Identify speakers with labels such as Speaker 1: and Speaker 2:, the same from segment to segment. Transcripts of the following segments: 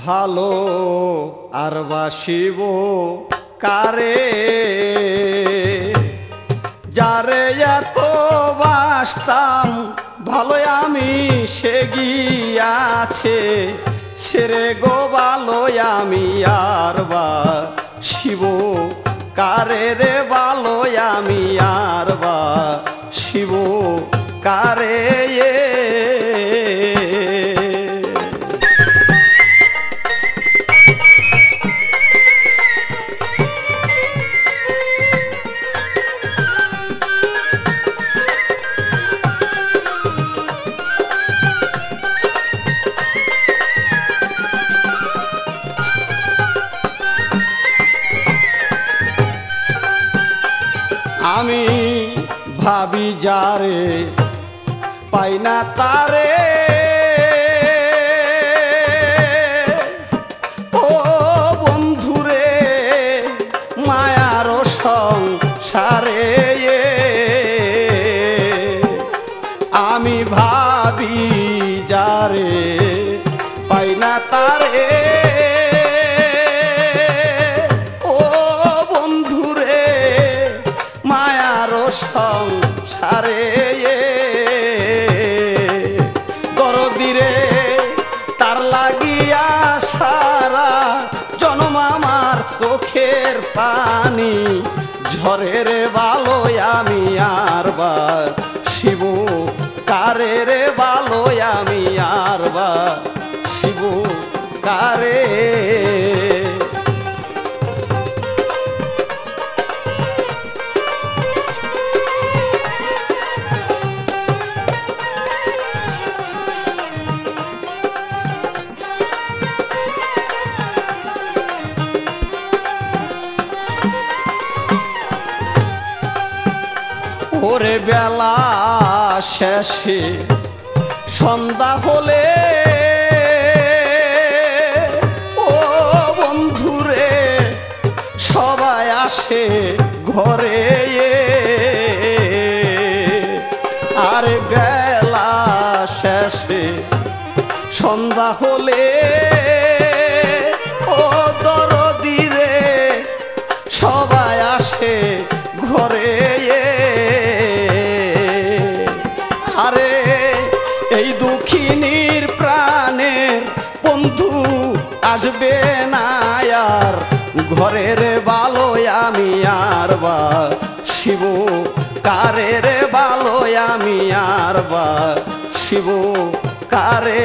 Speaker 1: ভালো আর বাসিব কারে যারে এত বাসতাম ভালো আমি সে গিয়াছে ছেড়ে গো ভালো আমি আর বাসিব কারে রে ভালো আমি আর বাসিব কারে আমি ভাবি যারে পাই না তারে ও বন্ধুরে মায়ার সংসারে আমি ভাবি যারে পাই না তারে সংসারে দরদিরে তার লাগিয়া সারা জনম আমার চোখের পানি ঝরে রে ভালো আমি আর বাসিব কারে রে ভালো আমি আর বাসিব কারে ওরে বেলা শেষে সন্ধ্যা হলে ও বন্ধুরে সবাই আসে ঘরে আর বেলা শেষে সন্ধ্যা হলে ও দরদিরে সবাই আসে ঘরে আরে এই দুঃখিনীর প্রাণের বন্ধু আসবে না আর ঘরের ভালো আমি আর বাসিব কারে রে ভালো আমি আর বাসিব কারে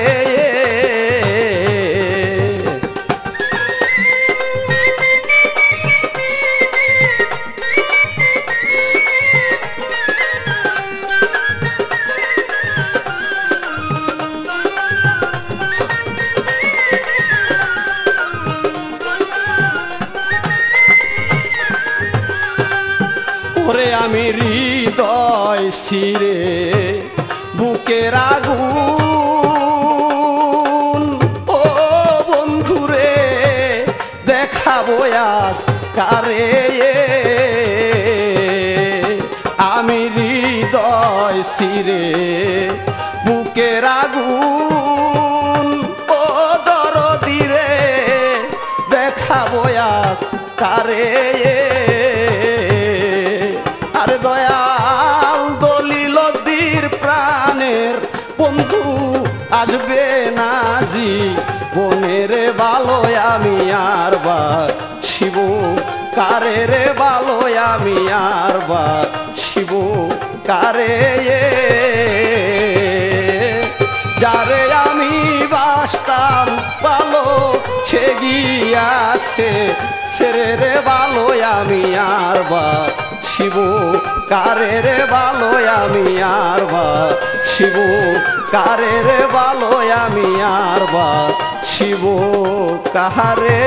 Speaker 1: ওরে আমি হৃদয় ছিঁড়ে বুকের আগুন ও বন্ধুরে দেখাবো আজ কারে আমি হৃদয় ছিঁড়ে বুকের আগুন ও দরদিরে দেখাবো আজ কারে আরে দয়াল দলিল দীর প্রাণের বন্ধু আসবে না জীবনের ভালো আমি আর বাসিব কারে রে ভালো আমি আর বাসিব কারে যারে আমি বাসতাম ভালো সে গিয়াছে ছেড়ে রে ভালো আমি আর বাসিব কারে রে ভালো আমি আর বাসিব কারে রে ভালো আমি আর বাসিব কারে